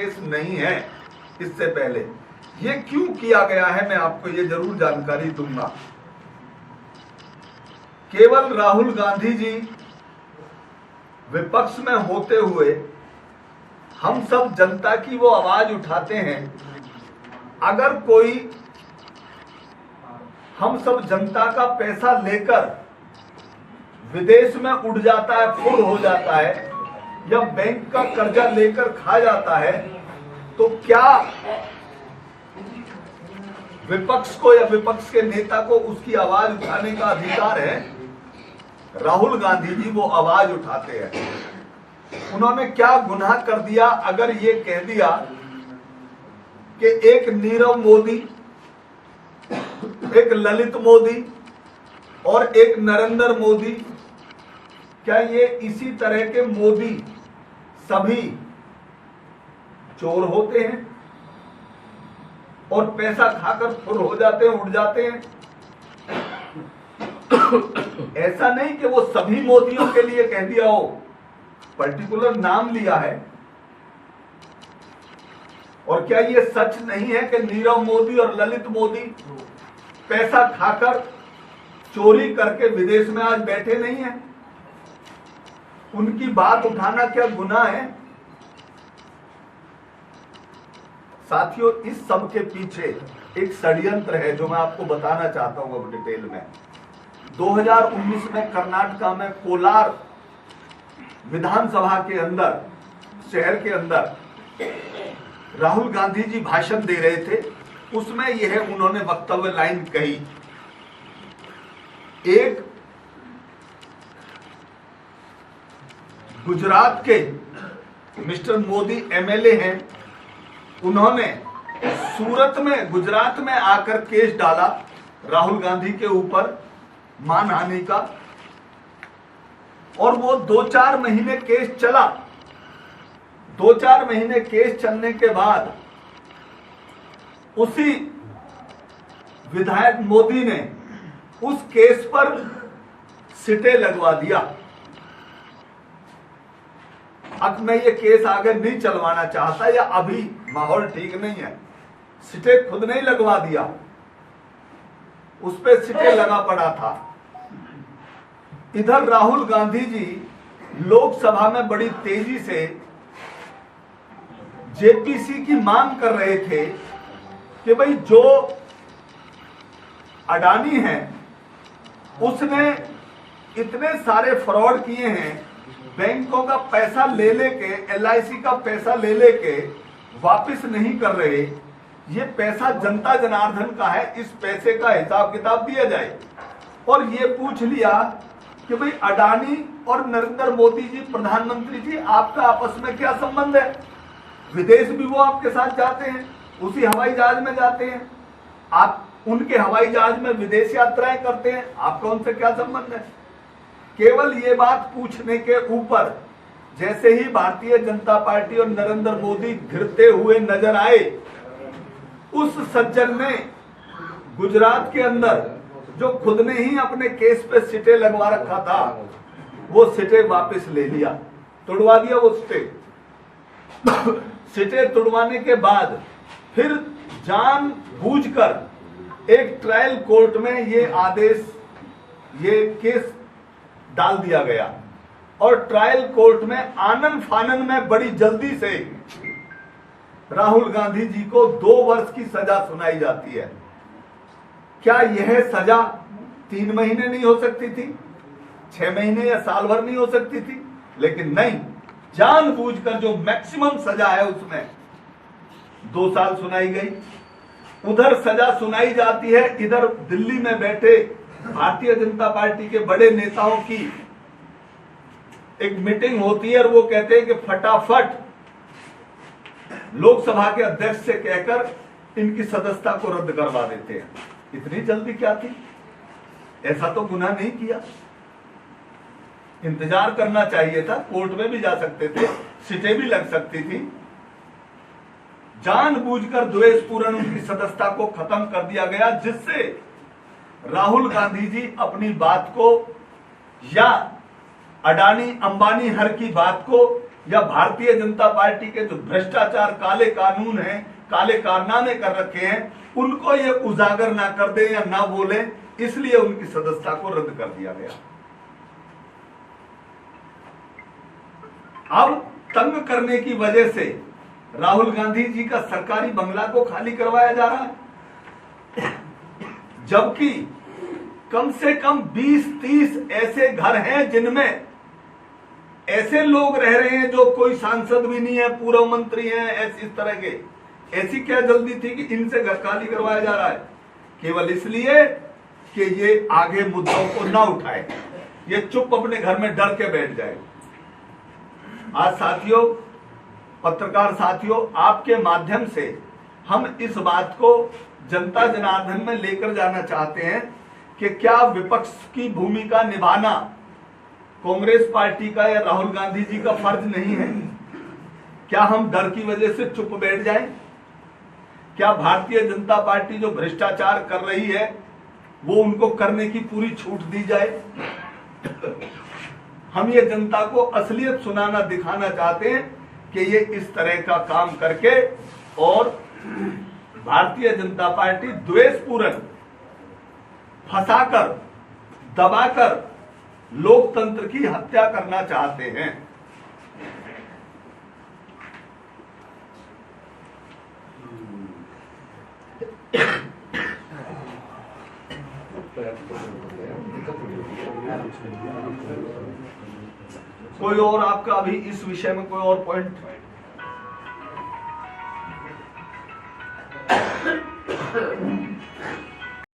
Case नहीं है इससे पहले। ये क्यों किया गया है मैं आपको ये जरूर जानकारी दूंगा। केवल राहुल गांधी जी विपक्ष में होते हुए हम सब जनता की वो आवाज उठाते हैं। अगर कोई हम सब जनता का पैसा लेकर विदेश में उड़ जाता है, फुर हो जाता है, या बैंक का कर्जा लेकर खा जाता है, तो क्या विपक्ष को या विपक्ष के नेता को उसकी आवाज उठाने का अधिकार है? राहुल गांधी जी वो आवाज उठाते हैं। उन्होंने क्या गुनाह कर दिया अगर ये कह दिया कि एक नीरव मोदी, एक ललित मोदी और एक नरेंद्र मोदी, क्या ये इसी तरह के मोदी सभी चोर होते हैं और पैसा खाकर फुर हो जाते हैं, उड़ जाते हैं? ऐसा नहीं कि वो सभी मोदियों के लिए कह दिया हो, पर्टिकुलर नाम लिया है। और क्या ये सच नहीं है कि नीरव मोदी और ललित मोदी पैसा खाकर चोरी करके विदेश में आज बैठे नहीं हैं? उनकी बात उठाना क्या गुनाह है? साथियों, इस सब के पीछे एक षड्यंत्र है जो मैं आपको बताना चाहता हूं अब डिटेल में। 2019 में कर्नाटका में कोलार विधानसभा के अंदर, शहर के अंदर राहुल गांधी जी भाषण दे रहे थे। उसमें यह उन्होंने वक्तव्य लाइन कही। एक गुजरात के मिस्टर मोदी एमएलए हैं, उन्होंने सूरत में, गुजरात में आकर केस डाला राहुल गांधी के ऊपर मानहानि का, और वो 2-4 महीने केस चला। 2-4 महीने केस चलने के बाद उसी विधायक मोदी ने उस केस पर सिटे लगवा दिया। अब मैं ये केस आगे नहीं चलवाना चाहता, या अभी माहौल ठीक नहीं है, सिटे खुद नहीं लगवा दिया, उस पे सिटे लगा पड़ा था। इधर राहुल गांधी जी लोकसभा में बड़ी तेजी से जेपीसी की मांग कर रहे थे कि भाई जो अडानी है उसने इतने सारे फ्रॉड किए हैं, बैंकों का पैसा ले लेके, एलआईसी का पैसा ले लेके वापस नहीं कर रहे, ये पैसा जनता जनार्दन का है, इस पैसे का हिसाब किताब दिया जाए। और ये पूछ लिया कि भाई अडानी और नरेंद्र मोदी जी, प्रधानमंत्री जी, आपका आपस में क्या संबंध है? विदेश भी वो आपके साथ जाते हैं, उसी हवाई जहाज में जाते हैं, आप उनके हवाई जहाज में विदेश यात्राएं करते हैं, आपका उनसे क्या संबंध है? केवल ये बात पूछने के ऊपर जैसे ही भारतीय जनता पार्टी और नरेंद्र मोदी घिरते हुए नजर आए, उस सज्जन ने गुजरात के अंदर जो खुद ने ही अपने केस पे सिटे लगवा रखा था, वो सिटे वापस ले लिया, तुड़वा दिया वो सिटे। सिटे तुड़वाने के बाद फिर जानबूझकर एक ट्रायल कोर्ट में ये आदेश, ये केस डाल दिया गया, और ट्रायल कोर्ट में आनन फानन में बड़ी जल्दी से राहुल गांधी जी को 2 वर्ष की सजा सुनाई जाती है। क्या यह सजा 3 महीने नहीं हो सकती थी, 6 महीने या साल भर नहीं हो सकती थी? लेकिन नहीं, जानबूझकर जो मैक्सिमम सजा है उसमें 2 साल सुनाई गई। उधर सजा सुनाई जाती है, इधर दिल्ली में बैठे भारतीय जनता पार्टी के बड़े नेताओं की एक मीटिंग होती है, और वो कहते हैं कि फटाफट लोकसभा के अध्यक्ष से कहकर इनकी सदस्यता को रद्द करवा देते हैं। इतनी जल्दी क्या थी? ऐसा तो गुनाह नहीं किया, इंतजार करना चाहिए था, कोर्ट में भी जा सकते थे, सीटें भी लग सकती थी। जानबूझकर द्वेषपूर्ण उनकी सदस्यता को खत्म कर दिया गया, जिससे राहुल गांधी जी अपनी बात को या अडानी अंबानी हर की बात को या भारतीय जनता पार्टी के जो भ्रष्टाचार, काले कानून हैं, काले कारनामे कर रखे हैं, उनको ये उजागर ना कर दे या ना बोले, इसलिए उनकी सदस्यता को रद्द कर दिया गया। अब तंग करने की वजह से राहुल गांधी जी का सरकारी बंगला को खाली करवाया जा रहा है, जबकि कम से कम 20-30 ऐसे घर हैं जिनमें ऐसे लोग रह रहे हैं जो कोई सांसद भी नहीं है, पूर्व मंत्री हैं, ऐसी इस तरह के। ऐसी क्या जल्दी थी कि इनसे घर खाली करवाया जा रहा है? केवल इसलिए कि ये आगे मुद्दों को ना उठाए, ये चुप अपने घर में डर के बैठ जाए। आज साथियों, पत्रकार साथियों, आपके माध्यम से हम इस बात को जनता जनार्दन में लेकर जाना चाहते हैं कि क्या विपक्ष की भूमिका निभाना कांग्रेस पार्टी का या राहुल गांधी जी का फर्ज नहीं है? क्या हम डर की वजह से चुप बैठ जाएं? क्या भारतीय जनता पार्टी जो भ्रष्टाचार कर रही है वो उनको करने की पूरी छूट दी जाए? हम ये जनता को असलियत सुनाना, दिखाना चाहते हैं कि ये इस तरह का काम करके और भारतीय जनता पार्टी द्वेषपूर्ण, फंसाकर, दबाकर लोकतंत्र की हत्या करना चाहते हैं। कोई और आपका अभी इस विषय में कोई और पॉइंट?